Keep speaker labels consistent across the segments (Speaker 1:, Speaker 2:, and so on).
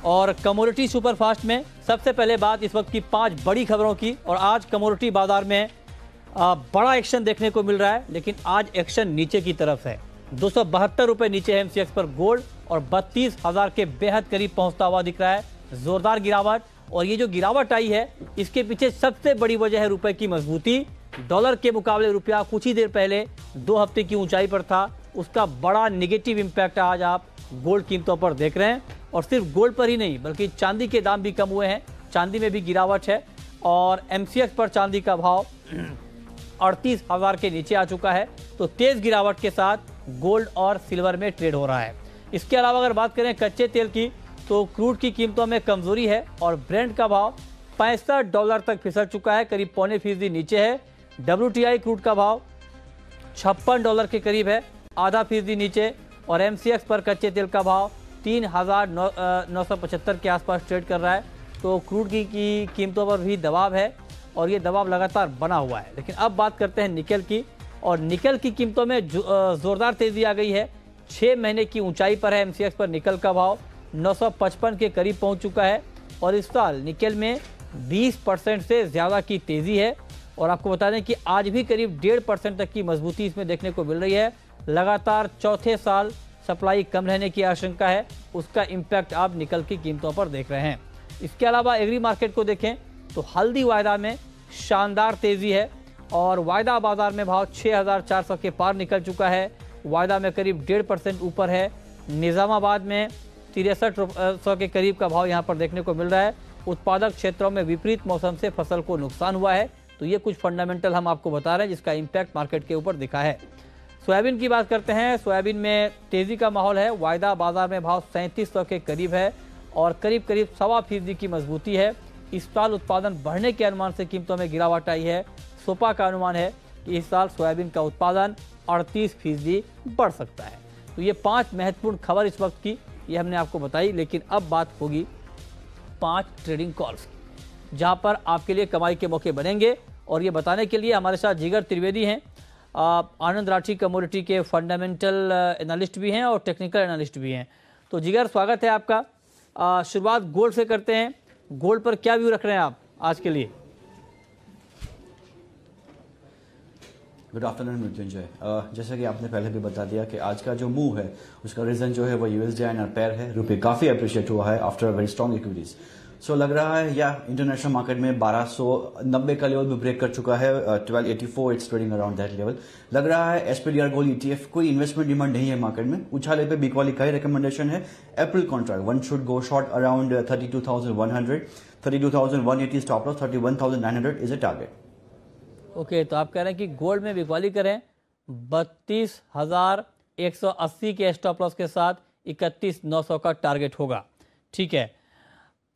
Speaker 1: और commodity superfast में सबसे पहले बात इस वक्त की 5 बड़ी खबरों की। और आज कमोडिटी बाजार में बड़ा एक्शन देखने को मिल रहा है, लेकिन आज एक्शन नीचे की तरफ है। 272 रुपए नीचे है एमसीएक्स पर गोल्ड और 32,000 के बेहद करीब पहुंचता हुआ दिख रहा है। जोरदार गिरावट, और ये जो गिरावट आई है इसके पीछे सबसे बड़ी वजह है रुपए की मजबूती। डॉलर के मुकाबले रुपया कुछ ही देर पहले 2 हफ्ते की ऊंचाई पर था, उसका बड़ा नेगेटिव इम्पैक्ट आज आप गोल्ड कीमतों पर देख रहे हैं। और सिर्फ गोल्ड पर ही नहीं बल्कि चांदी के दाम भी कम हुए हैं, चांदी में भी गिरावट है और एमसीएक्स पर चांदी का भाव 38,000 के नीचे आ चुका है। तो तेज गिरावट के साथ गोल्ड और सिल्वर में ट्रेड हो रहा है। इसके अलावा अगर बात करें कच्चे तेल की, तो क्रूड की कीमतों में कमजोरी है और ब्रेंट का भाव $65 तक फिसल चुका है, करीब पौने% नीचे है। WTI क्रूड का भाव $56 के करीब है, ½ % नीचे। और एमसीएक्स पर कच्चे तेल का भाव 3,975 के आसपास ट्रेड कर रहा है। तो क्रूड की कीमतों पर भी दबाव है और ये दबाव लगातार बना हुआ है। लेकिन अब बात करते हैं निकल की, और निकल की कीमतों में जोरदार तेजी आ गई है। 6 महीने की ऊंचाई पर है एमसीएक्स पर निकल का भाव, 955 के करीब पहुंच चुका है। और इस साल निकल में 20% से ज़्यादा की तेज़ी है। और आपको बता दें कि आज भी करीब 1.5% तक की मजबूती इसमें देखने को मिल रही है। लगातार चौथे साल सप्लाई कम रहने की आशंका है, उसका इम्पैक्ट आप निकल की कीमतों पर देख रहे हैं। इसके अलावा एग्री मार्केट को देखें तो हल्दी वायदा में शानदार तेज़ी है और वायदा बाजार में भाव 6,400 के पार निकल चुका है। वायदा में करीब 1.5% ऊपर है। निज़ामाबाद में 6300 के करीब का भाव यहाँ पर देखने को मिल रहा है। उत्पादक क्षेत्रों में विपरीत मौसम से फसल को नुकसान हुआ है, तो ये कुछ फंडामेंटल हम आपको बता रहे हैं जिसका इम्पैक्ट मार्केट के ऊपर दिखा है। सोयाबीन की बात करते हैं। सोयाबीन में तेज़ी का माहौल है। वायदा बाजार में भाव 3700 के करीब है और करीब 1.25% की मजबूती है। इस साल उत्पादन बढ़ने के अनुमान से कीमतों में गिरावट आई है। सोपा का अनुमान है कि इस साल सोयाबीन का उत्पादन 38% बढ़ सकता है। तो ये 5 महत्वपूर्ण खबर इस वक्त की ये हमने आपको बताई। लेकिन अब बात होगी 5 ट्रेडिंग कॉल्स की, जहाँ पर आपके लिए कमाई के मौके बनेंगे। और ये बताने के लिए हमारे साथ जिगर त्रिवेदी हैं। आनंद राठी कमोडिटी के फंडामेंटल एनालिस्ट भी हैं और टेक्निकल एनालिस्ट भी हैं। तो जिगर, स्वागत है आपका। शुरुआत गोल्ड से करते हैं। गोल्ड पर क्या व्यू रख रहे हैं आप आज के लिए?
Speaker 2: Good afternoon Mrityunjay. जैसा कि आपने पहले भी बता दिया कि आज का जो मूव है उसका रीजन जो है वो यूएसडी आईएनआर पेयर है। रुपये काफी अप्रिशिएट हुआ है after a very strong equities. So लग रहा है या इंटरनेशनल मार्केट में 1290 का लेवल भी ब्रेक कर चुका है। 1284 it's trading around that level. लग रहा है एसपीडीआर गोल्ड ईटीएफ कोई इन्वेस्टमेंट डिमांड नहीं है मार्केट में। उछाले पे बीकवाली का ही रिकमेंडेशन है। April contract one should go short around 32,100, 32,180 stop loss, 31,900 is a target.
Speaker 1: Okay, तो आप कह रहे हैं कि गोल्ड में बिकवाली करें 32,180 के स्टॉप लॉस के साथ 31,900 का टारगेट होगा। ठीक है,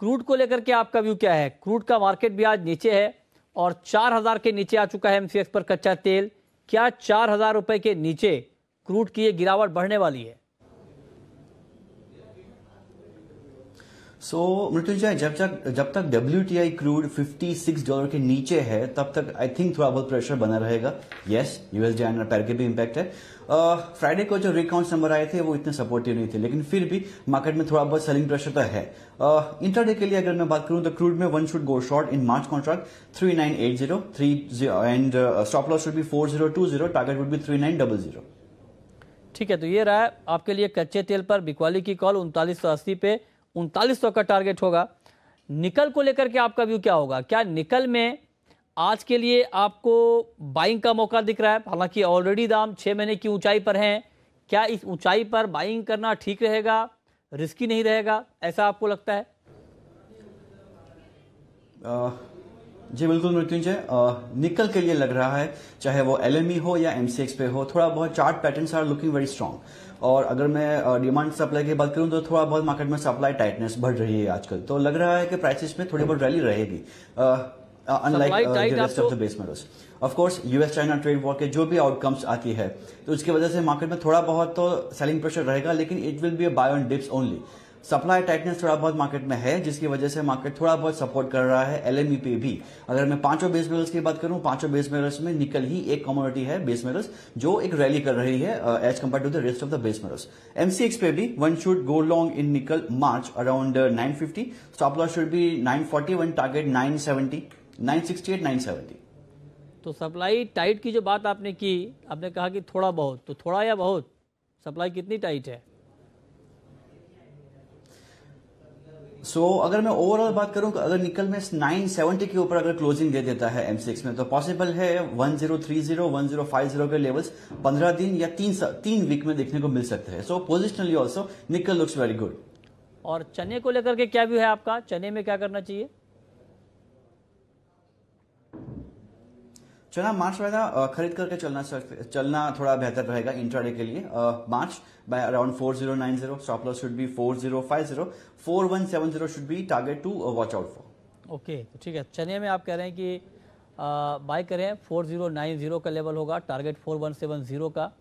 Speaker 1: क्रूड को लेकर के आपका व्यू क्या है? क्रूड का मार्केट भी आज नीचे है और 4,000 के नीचे आ चुका है एमसीएक्स पर कच्चा तेल। क्या 4,000 रुपए के नीचे क्रूड की ये गिरावट बढ़ने वाली है?
Speaker 2: मृत्युंजय, जब तक WTI क्रूड $56 के नीचे है तब तक आई थिंक थोड़ा बहुत प्रेशर बना रहेगा। यस, यूएसडी आईएनआर पेयर के भी इम्पैक्ट है। फ्राइडे को जो रिकाउंट्स नंबर आए थे वो इतने सपोर्टिव नहीं थे, लेकिन फिर भी मार्केट में थोड़ा बहुत सेलिंग प्रेशर तो है। इंटरडे के लिए अगर मैं बात करूं तो क्रूड में one should go short in March contract 3980 and stop loss should B 4020, target would B 3900।
Speaker 1: ठीक है, तो ये रहा है आपके लिए कच्चे तेल पर बिकवाली की कॉल 3980 पे 3900 का टारगेट होगा। निकल को लेकर के आपका व्यू क्या होगा? क्या निकल में आज के लिए आपको बाइंग का मौका दिख रहा है? हालांकि ऑलरेडी दाम 6 महीने की ऊंचाई पर हैं। क्या इस ऊंचाई पर बाइंग करना ठीक रहेगा, रिस्की नहीं रहेगा, ऐसा आपको लगता है?
Speaker 2: जी बिल्कुल मृत्युंजय, निकल के लिए लग रहा है चाहे वो एलएमई हो या एमसीएक्स पे हो, थोड़ा बहुत chart patterns are looking very strong. और अगर मैं डिमांड सप्लाई की बात करूं तो थोड़ा बहुत मार्केट में सप्लाई टाइटनेस बढ़ रही है आजकल। तो लग रहा है कि प्राइसेस में थोड़ी बहुत रैली रहेगी unlike the rest of the base metals. Of course US China trade war के जो भी आउटकम्स आती है तो उसकी वजह से मार्केट में थोड़ा बहुत तो सेलिंग प्रेशर रहेगा, लेकिन it will be a buy on dips only. Supply tightness थोड़ा बहुत मार्केट में है, जिसकी वजह से मार्केट थोड़ा बहुत सपोर्ट कर रहा है एलएमई पे भी। अगर मैं पांचों बेस मेटल्स की बात करूं, पांचों बेस मेटल्स में निकल ही एक कमोडिटी है बेस मेटल्स जो एक रैली कर रही है as compare to the rest of the base metals. MCX पे भी one should go long in nickel March around 950, stop loss should be 940, one target 970, 968, 970।
Speaker 1: तो सप्लाई टाइट की जो बात आपने की, आपने कहा कि थोड़ा बहुत, तो थोड़ा या बहुत सप्लाई कितनी टाइट है?
Speaker 2: अगर मैं ओवरऑल बात करूं, अगर निकल में 970 के ऊपर अगर क्लोजिंग दे देता है एमसीएक्स में, तो पॉसिबल है 1030, 1050 के लेवल्स 15 दिन या 3 वीक में देखने को मिल सकते हैं। सो पोजिशनली ऑल्सो निकल लुक्स वेरी गुड।
Speaker 1: और चने को लेकर के क्या व्यू है आपका? चने में क्या करना चाहिए?
Speaker 2: चना मार्च वाला खरीद करके चलना थोड़ा बेहतर रहेगा इंट्राडे के लिए। March buy around 4090, stop loss should be 4050, 4170 should be target to watch out for.
Speaker 1: Okay, तो ठीक है। चने में आप कह रहे हैं कि बाय करें, 4090 का लेवल होगा, टारगेट 4170 का।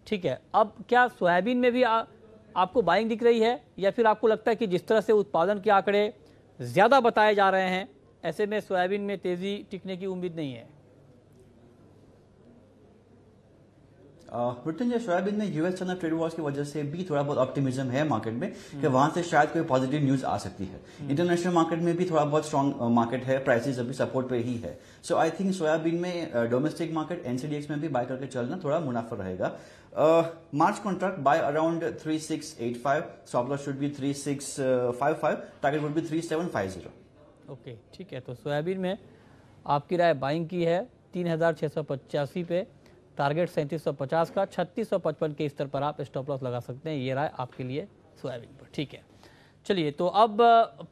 Speaker 1: ठीक है। अब क्या सोयाबीन में भी आपको बाइंग दिख रही है, या फिर आपको लगता है कि जिस तरह से उत्पादन के आंकड़े ज़्यादा बताए जा रहे हैं, ऐसे में सोयाबीन में तेज़ी टिकने की उम्मीद नहीं है?
Speaker 2: मृत्युंजय, सोयाबीन में यूएस चाइना ट्रेड वॉर्स की वजह से भी थोड़ा बहुत ऑप्टिमिज्म है मार्केट में कि वहां से शायद कोई पॉजिटिव न्यूज आ सकती है। इंटरनेशनल मार्केट में भी थोड़ा बहुत स्ट्रॉन्ग मार्केट है, प्राइसेस अभी सपोर्ट पे ही है। सो आई थिंक सोयाबीन में डोमेस्टिक मार्केट एनसीडीएक्स में भी बाय करके चलना थोड़ा मुनाफा रहेगा। March contract buy around 3685, stop loss should be 3655, target would be 3750।
Speaker 1: Okay, ठीक है। तो सोयाबीन में आपकी राय बाइंग की है 3685 पे, टारगेट 3750 का, 3655 के स्तर पर आप स्टॉप लॉस लगा सकते हैं। ये राय आपके लिए सोयाबीन पर। ठीक है, चलिए। तो अब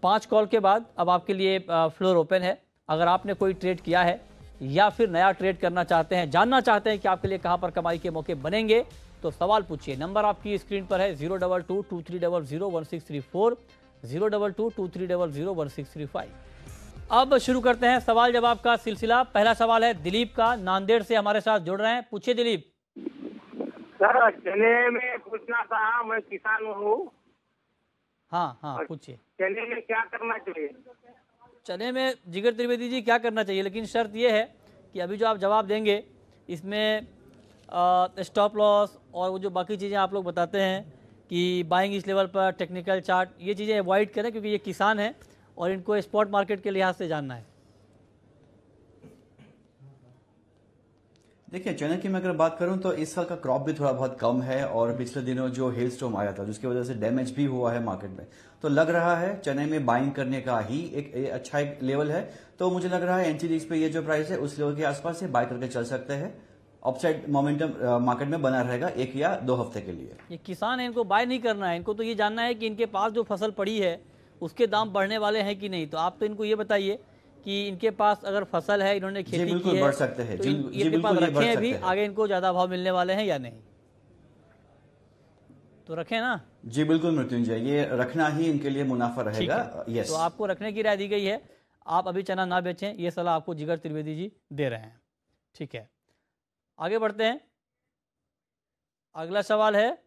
Speaker 1: 5 कॉल के बाद अब आपके लिए फ्लोर ओपन है। अगर आपने कोई ट्रेड किया है या फिर नया ट्रेड करना चाहते हैं, जानना चाहते हैं कि आपके लिए कहां पर कमाई के मौके बनेंगे, तो सवाल पूछिए। नंबर आपकी स्क्रीन पर है 02223001634, 02223001635। अब शुरू करते हैं सवाल जवाब का सिलसिला। पहला सवाल है दिलीप का, नांदेड़ से हमारे साथ जुड़ रहे हैं। पूछिए दिलीप।
Speaker 3: सर, चने में पूछना था, मैं किसान हूँ।
Speaker 1: हाँ, पूछिए।
Speaker 3: चने में क्या करना चाहिए?
Speaker 1: चने में जिगर त्रिवेदी जी क्या करना चाहिए, लेकिन शर्त यह है कि अभी जो आप जवाब देंगे इसमें स्टॉप लॉस और वो जो बाकी चीज़ें आप लोग बताते हैं कि बाइंग इस लेवल पर, टेक्निकल चार्ट, ये चीज़ें अवॉइड करें, क्योंकि ये किसान हैं और इनको स्पॉट मार्केट के लिहाज से जानना है।
Speaker 2: देखिए, चने की मैं अगर बात करूं तो इस साल का क्रॉप भी थोड़ा बहुत कम है, और पिछले दिनों जो हेल स्टॉर्म आया था जिसकी वजह से डैमेज भी हुआ है मार्केट में। तो लग रहा है चने में बाइंग करने का ही एक अच्छा एक लेवल है। तो मुझे लग रहा है एनसीडीएक्स पे ये जो प्राइस है उस लेवल के आसपास से बाय करके चल सकते हैं। अपसाइड मोमेंटम मार्केट में बना रहेगा 1 या 2 हफ्ते के लिए।
Speaker 1: ये किसान है, इनको बाय नहीं करना है, इनको तो ये जानना है कि इनके पास जो फसल पड़ी है उसके दाम बढ़ने वाले हैं कि नहीं। तो आप तो इनको ये बताइए कि इनके पास अगर फसल है, इन्होंने खेती की है,
Speaker 2: बढ़ सकते हैं,
Speaker 1: तो इनके पास रखे हैं भी, आगे इनको ज्यादा भाव मिलने वाले हैं या नहीं? तो रखें ना?
Speaker 2: जी बिल्कुल मृत्युंजय, ये रखना ही इनके लिए मुनाफा रहेगा। यस,
Speaker 1: तो आपको रखने की राय दी गई है। आप अभी चना ना बेचें, ये सलाह आपको जिगर त्रिवेदी जी दे रहे हैं। ठीक है, आगे बढ़ते हैं। अगला सवाल है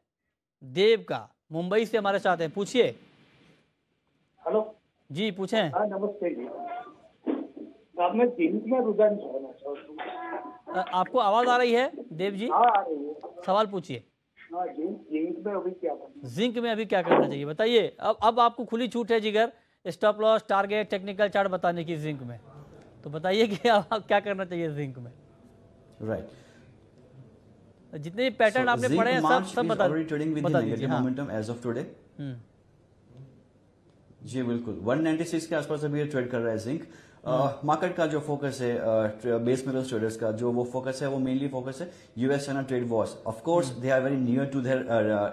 Speaker 1: देव का, मुंबई से हमारे साथ हैं। पूछिए।
Speaker 3: हेलो
Speaker 1: जी, पूछें।
Speaker 3: हाँ, नमस्ते जी। अब मैं जिंक में रुझान चाहना चाहता हूँ।
Speaker 1: आपको आवाज आ रही है देव जी?
Speaker 3: हाँ, आ रही है।
Speaker 1: सवाल पूछिए।
Speaker 3: हाँ, जिंक में अभी क्या करना?
Speaker 1: जिंक में अभी क्या करना चाहिए बताइए। अब आपको खुली छूट है जिगर, stop loss, target, technical chart बताने की जिंक में। तो बताइए कि आप क्या करना चाहिए जिंक में।
Speaker 2: राइट,
Speaker 1: जितने पैटर्न आपने पढ़े हैं सब बता दीजिए।
Speaker 2: Momentum as of today. जी बिल्कुल, 196 के आसपास अभी ये ट्रेड कर रहा है जिंक। मार्केट का जो फोकस है बेस मेटल्स ट्रेडर्स का, जो वो फोकस है वो मेनली फोकस है US China trade wars. Of course they are very near to their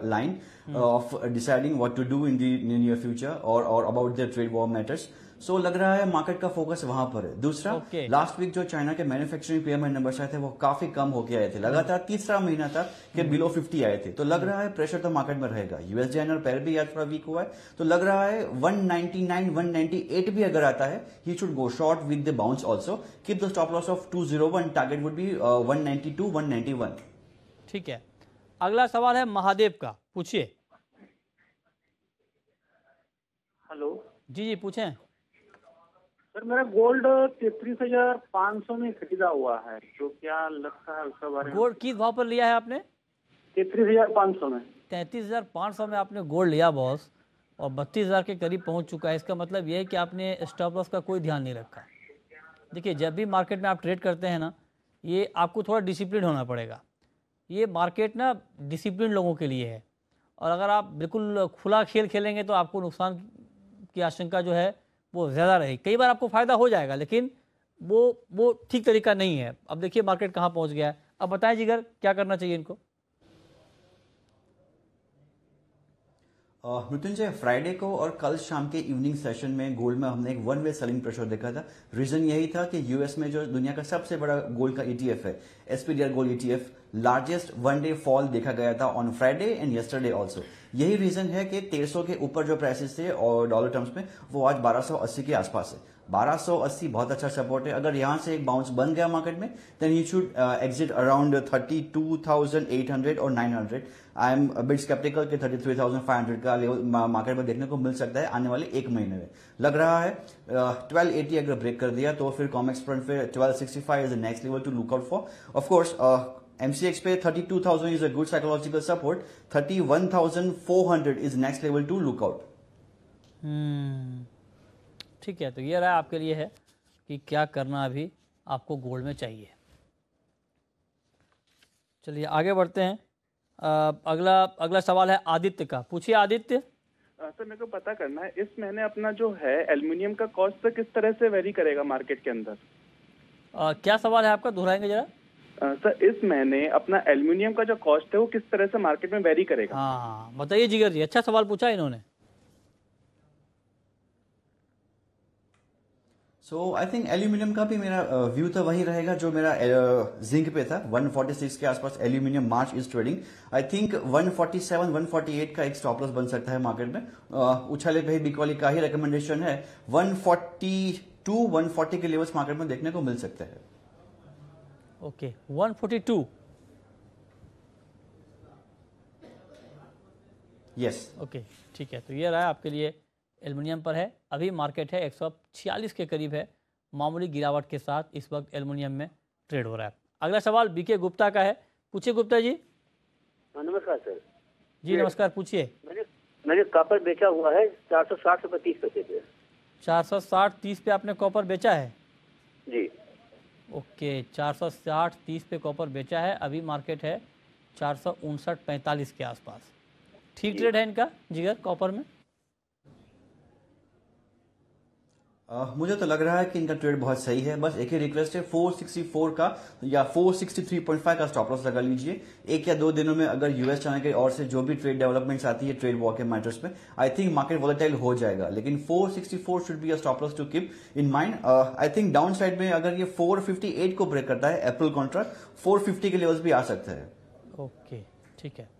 Speaker 2: line of deciding what to do in the near future और about their trade war matters. So लग रहा है market का focus वहां पर है। दूसरा, लास्ट वीक जो चाइना के मैन्युफैक्चरिंग पीएमआई नंबर्स आए थे वो काफी कम होके आए थे, लगातार तीसरा महीना था कि बिलो 50 आए थे। तो लग रहा है प्रेशर तो मार्केट में रहेगा। यूएसडी और पैर भी आज थोड़ा वीक हुआ है, तो लग रहा है 199 198 भी अगर आता है, he should go short with the bounce also. Keep the stop loss of 201, target would B 192 191।
Speaker 1: ठीक है, अगला सवाल है महादेव का। पूछिए।
Speaker 3: हेलो
Speaker 1: जी जी पूछें।
Speaker 3: सर, मेरा गोल्ड 33,500 में खरीदा हुआ है, तो क्या लगता है उसका बारे में?
Speaker 1: गोल्ड किस भाव पर लिया है आपने?
Speaker 3: 33,500 में।
Speaker 1: 33,500 में आपने गोल्ड लिया बॉस, और 32,000 के करीब पहुंच चुका है। इसका मतलब यह है कि आपने स्टॉप लॉस का कोई ध्यान नहीं रखा। देखिए, जब भी मार्केट में आप ट्रेड करते हैं ना, ये आपको थोड़ा डिसिप्लिन होना पड़ेगा। ये मार्केट ना डिसिप्लिन लोगों के लिए है, और अगर आप बिल्कुल खुला खेल खेलेंगे तो आपको नुकसान की आशंका जो है वो ज़्यादा रहेगी। कई बार आपको फ़ायदा हो जाएगा, लेकिन वो ठीक तरीका नहीं है। अब देखिए मार्केट कहाँ पहुँच गया है। अब बताएं जिगर, क्या करना चाहिए इनको?
Speaker 2: मृत्युंजय, फ्राइडे को और कल शाम के इवनिंग सेशन में गोल्ड में हमने एक वन वे सेलिंग प्रेशर देखा था। रीजन यही था कि यूएस में जो दुनिया का सबसे बड़ा गोल्ड का ईटीएफ है, SPDR gold ETF, largest one day fall देखा गया था on Friday and yesterday also. यही रीजन है कि 1300 के ऊपर जो प्राइसेस थे और डॉलर टर्म्स में, वो आज 1280 के आसपास है। 1280 बहुत अच्छा सपोर्ट है। अगर यहां से एक बाउंस बन गया मार्केट में, then you should exit around 32,800 और 900। आई एम बिट स्केप्टिकल कि 33,500 का लेवल मार्केट में देखने को मिल सकता है आने वाले एक महीने में। लग रहा है 1280 अगर ब्रेक कर दिया तो फिर कॉमेक्स फ्रंट पे 1265 is the next level to look out for. Of course MCX पे 32,000 is a good psychological support. 31,400 is next level to look out.
Speaker 1: ठीक है, तो ये राय आपके लिए है कि क्या करना अभी आपको गोल्ड में चाहिए। चलिए आगे बढ़ते हैं। अगला सवाल है आदित्य का। पूछिए आदित्य।
Speaker 4: सर, मेरे को पता करना है इस महीने अपना जो है एल्युमिनियम का कॉस्ट किस तरह से वेरी करेगा मार्केट के अंदर?
Speaker 1: क्या सवाल है आपका, दोहराएंगे जरा?
Speaker 4: सर, इस महीने अपना एल्युमिनियम का जो कॉस्ट है वो किस तरह से मार्केट में वेरी करेगा?
Speaker 1: हाँ बताइए जिगर जी, अच्छा सवाल पूछा इन्होंने।
Speaker 2: सो आई थिंक एल्यूमिनियम का भी मेरा व्यू तो वही रहेगा जो मेरा जिंक पे था। 146 के आसपास aluminium March is trading. I think 147 148 का एक स्टॉप लॉस बन सकता है मार्केट में। उछाले भाई बिकॉली का ही रिकमेंडेशन है। 142 140 के लेवल्स मार्केट में देखने को मिल सकते हैं।
Speaker 1: ओके 142।
Speaker 2: यस
Speaker 1: ओके ठीक है, तो ये रहा आपके लिए एल्युमिनियम पर है। अभी मार्केट है 146 के करीब है, मामूली गिरावट के साथ इस वक्त एल्युमिनियम में ट्रेड हो रहा है। अगला सवाल बीके गुप्ता का है। पूछिए गुप्ता जी।
Speaker 5: नमस्कार सर।
Speaker 1: जी नमस्कार, पूछिए।
Speaker 5: मैंने कॉपर बेचा हुआ है 460 रुपये 30 पैसे पे।
Speaker 1: 460-30 पे आपने कॉपर बेचा है?
Speaker 5: जी।
Speaker 1: ओके 460-30 पे कॉपर बेचा है। अभी मार्केट है 459-45 के आसपास। ठीक ट्रेड है इनका जिगर कॉपर में?
Speaker 2: मुझे तो लग रहा है कि इनका ट्रेड बहुत सही है। बस एक ही रिक्वेस्ट है, 464 का या 463.5 का स्टॉप लॉस लगा लीजिए। एक या दो दिनों में अगर यूएस चाइना के और से जो भी ट्रेड डेवलपमेंट्स आती है ट्रेड वॉर के मैटर्स में, आई थिंक मार्केट वॉलेटाइल हो जाएगा। लेकिन 464 should be a stop loss to keep in mind. I think downside में अगर ये 458 को ब्रेक करता है अप्रैल कॉन्ट्रैक्ट, 450 के लेवल्स भी आ सकते हैं।
Speaker 1: ओके ठीक है,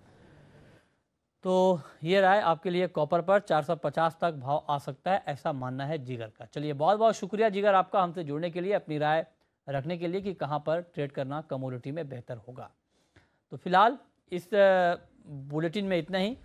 Speaker 1: तो ये राय आपके लिए कॉपर पर 450 तक भाव आ सकता है, ऐसा मानना है जिगर का। चलिए बहुत बहुत शुक्रिया जिगर आपका हमसे जुड़ने के लिए, अपनी राय रखने के लिए कि कहां पर ट्रेड करना कमोडिटी में बेहतर होगा। तो फिलहाल इस बुलेटिन में इतना ही।